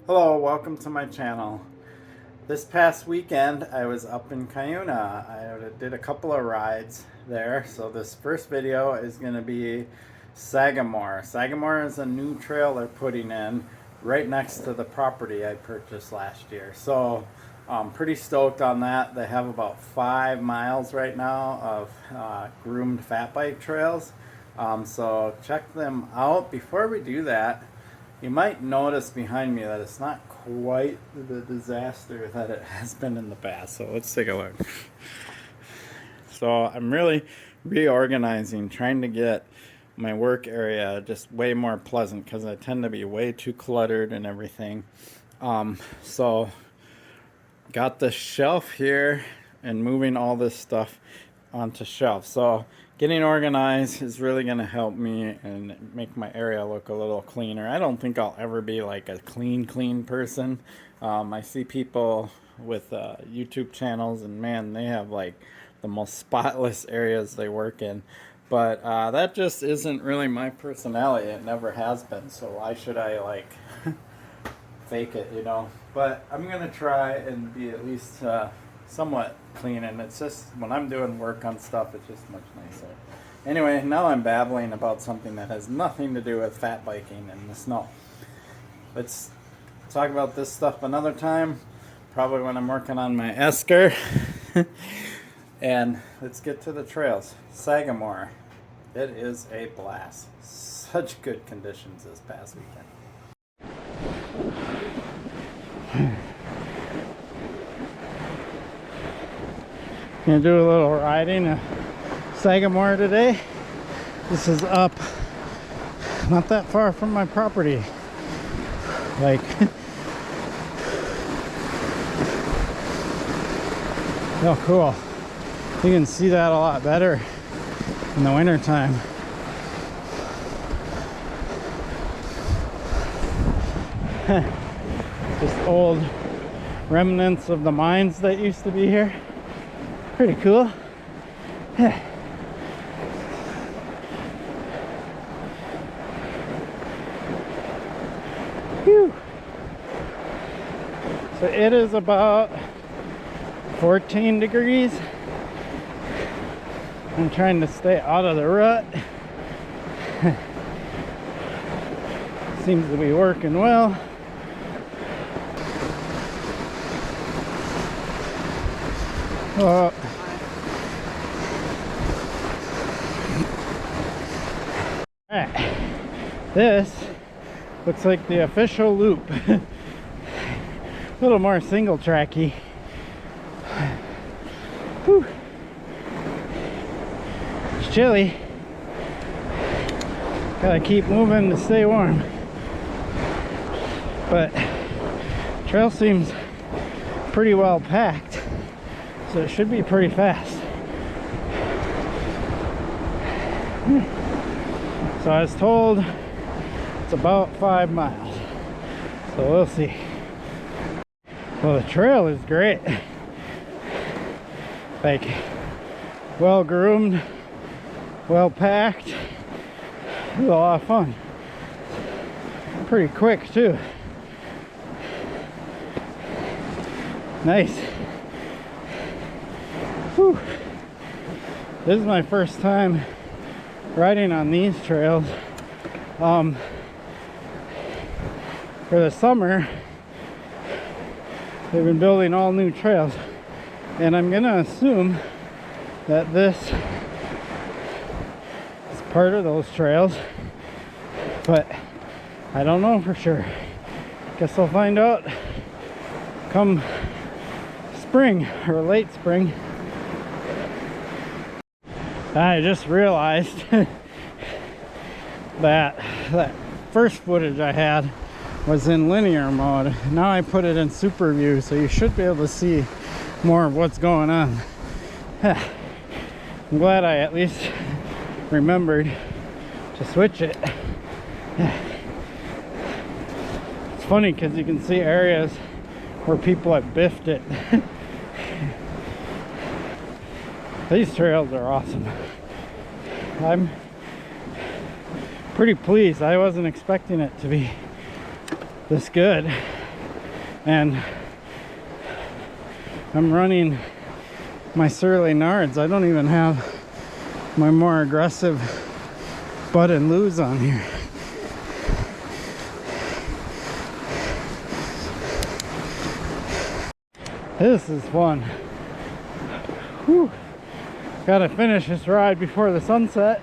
Hello, welcome to my channel. This past weekend I was up in Cuyuna. I did a couple of rides there. So this first video is going to be Sagamore. Sagamore is a new trail they're putting in right next to the property I purchased last year. So I'm pretty stoked on that. They have about 5 miles right now of groomed fat bike trails. So check them out. Before we do that, you might notice behind me that it's not quite the disaster that it has been in the past. So let's take a look. So I'm really reorganizing, trying to get my work area just way more pleasant because I tend to be way too cluttered and everything. So got the shelf here and moving all this stuff onto shelf. So getting organized is really going to help me and make my area look a little cleaner. I don't think I'll ever be like a clean person. I see people with YouTube channels and man, they have like the most spotless areas they work in. But that just isn't really my personality. It never has been. So why should I like fake it, you know? But I'm going to try and be at least somewhat clean, and it's just when I'm doing work on stuff, it's just much nicer. Anyway, now I'm babbling about something that has nothing to do with fat biking and the snow. Let's talk about this stuff another time, probably when I'm working on my esker. And let's get to the trails. Sagamore, it is a blast. Such good conditions this past weekend. Gonna do a little riding of Sagamore today. This is up not that far from my property. Like oh cool. You can see that a lot better in the winter time. Just old remnants of the mines that used to be here. Pretty cool. Whew. So it is about 14 degrees. I'm trying to stay out of the rut. Seems to be working well. Oh. Alright, this looks like the official loop. A little more single tracky. Whew. It's chilly. Gotta keep moving to stay warm. But trail seems pretty well packed, so it should be pretty fast. So I was told it's about 5 miles, so we'll see. Well, the trail is great, like well groomed, well packed. It was a lot of fun, pretty quick too. Nice. Whew. This is my first time riding on these trails. For the summer, they've been building all new trails, and I'm gonna assume that this is part of those trails, but I don't know for sure. Guess I'll find out come spring or late spring. I just realized that first footage I had was in linear mode. Now I put it in super view, so you should be able to see more of what's going on. I'm glad I at least remembered to switch it. It's funny because you can see areas where people have biffed it. These trails are awesome. I'm pretty pleased. I wasn't expecting it to be this good. and I'm running my surly nards. I don't even have my more aggressive bud and loos on here. This is fun. Whew. Gotta finish this ride before the sunset.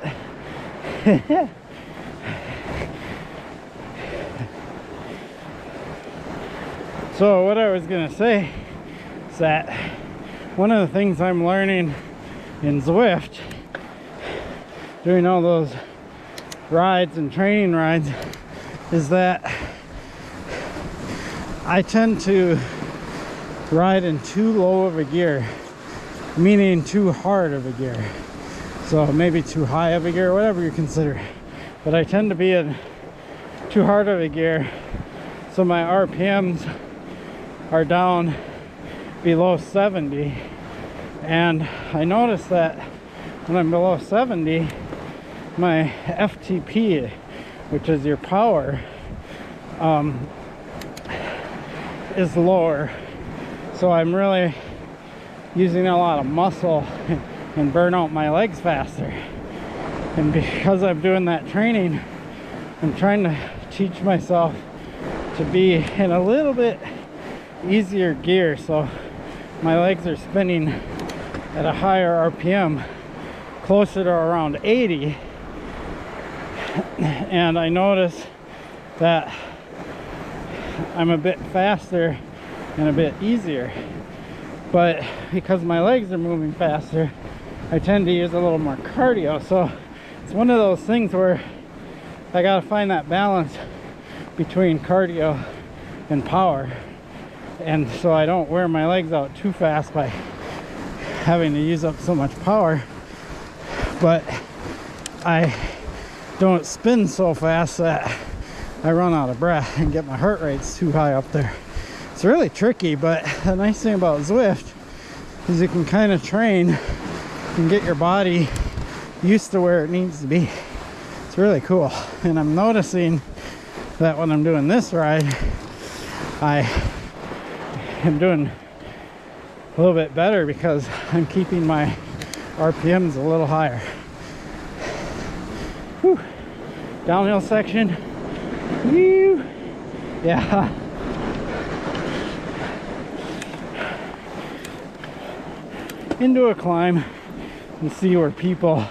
So what I was gonna say is that one of the things I'm learning in Zwift, doing all those rides and training rides, is that I tend to ride in too low of a gear, meaning too hard of a gear. So maybe too high of a gear, whatever you consider. But I tend to be in too hard of a gear, so my RPMs are down below 70. And I noticed that when I'm below 70, my FTP, which is your power, is lower. So I'm really using a lot of muscle and burn out my legs faster. And because I'm doing that training, I'm trying to teach myself to be in a little bit easier gear, so my legs are spinning at a higher RPM, closer to around 80. And I notice that I'm a bit faster and a bit easier, but because my legs are moving faster, I tend to use a little more cardio. So it's one of those things where I gotta find that balance between cardio and power, and so I don't wear my legs out too fast by having to use up so much power, but I don't spin so fast that I run out of breath and get my heart rates too high up there. It's really tricky, but the nice thing about Zwift is you can kind of train and get your body used to where it needs to be. It's really cool. And I'm noticing that when I'm doing this ride, I am doing a little bit better because I'm keeping my RPMs a little higher. Whew. Downhill section. Woo. Yeah. Into a climb and see where people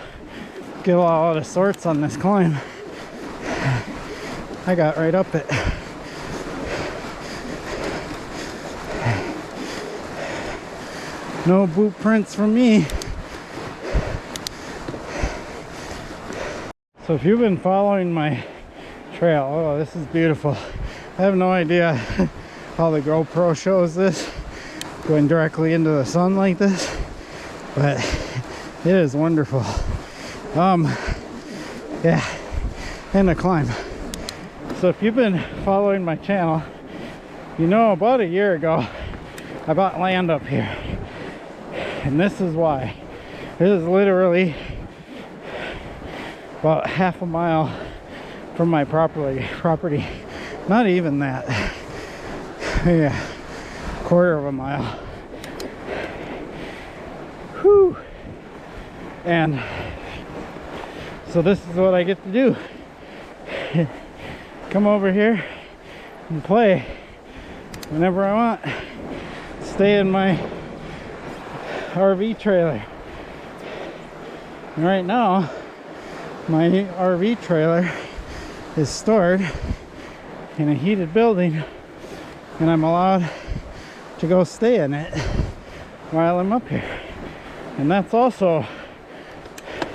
get a lot of sorts on this climb. I got right up it. No boot prints from me. So if you've been following my trail, oh, this is beautiful. I have no idea how the GoPro shows this, going directly into the sun like this, but it is wonderful. Yeah, and a climb. So if you've been following my channel, you know about a year ago I bought land up here, and this is why. It is literally about half a mile from my property. Not even that. Yeah, quarter of a mile. Whew. And so this is what I get to do. Come over here and play whenever I want. Stay in my RV trailer. And right now, my RV trailer is stored in a heated building, and I'm allowed to go stay in it while I'm up here. And that's also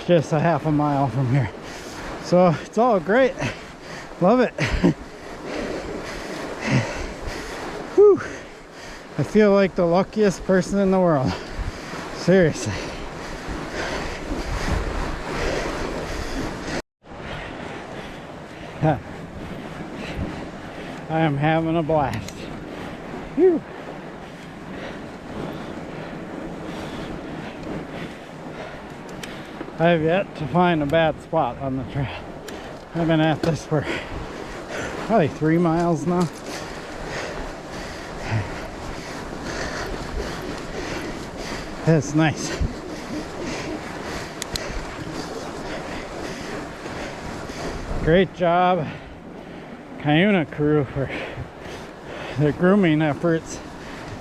just a half a mile from here. So it's all great. Love it. Whew. I feel like the luckiest person in the world. Seriously. I am having a blast. Whew. I have yet to find a bad spot on the trail. I've been at this for probably 3 miles now. That's nice. Great job, Cuyuna crew, for their grooming efforts.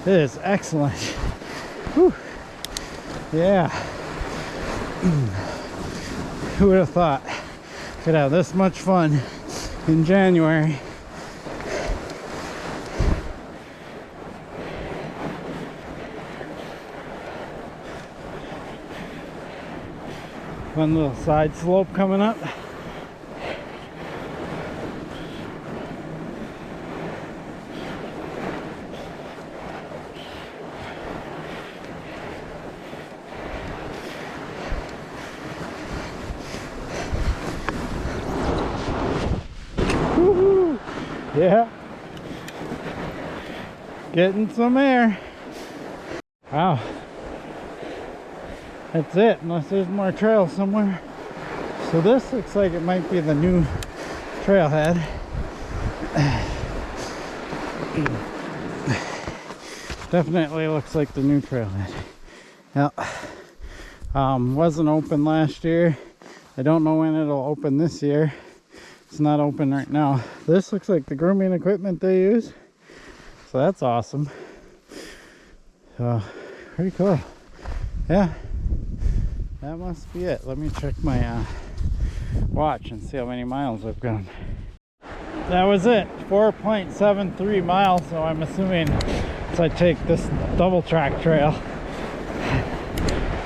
It is excellent. Whew. Yeah. Who would have thought could have this much fun in January? One little side slope coming up. Woohoo! Yeah. Getting some air. Wow. That's it, unless there's more trail somewhere. So this looks like it might be the new trailhead. Definitely looks like the new trailhead. Yeah. Wasn't open last year. I don't know when it'll open this year. It's not open right now. This looks like the grooming equipment they use. So that's awesome. So, pretty cool. Yeah. That must be it. Let me check my watch and see how many miles I've gone. That was it. 4.73 miles. So I'm assuming as I take this double track trail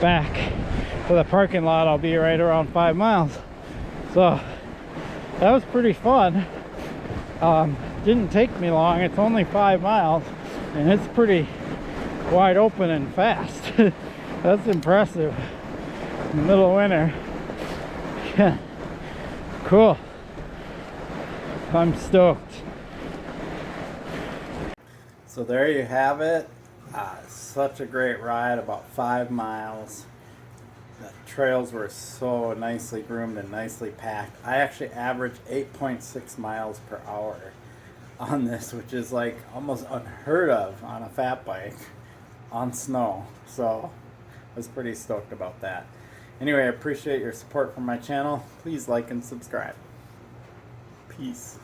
back to the parking lot, I'll be right around 5 miles. So that was pretty fun. Didn't take me long. It's only 5 miles and it's pretty wide open and fast. That's impressive. Middle of winter. Yeah. Cool. I'm stoked. So there you have it. Such a great ride, about 5 miles. The trails were so nicely groomed and nicely packed. I actually averaged 8.6 miles per hour on this, which is like almost unheard of on a fat bike on snow. So I was pretty stoked about that. Anyway, I appreciate your support for my channel. Please like and subscribe. Peace.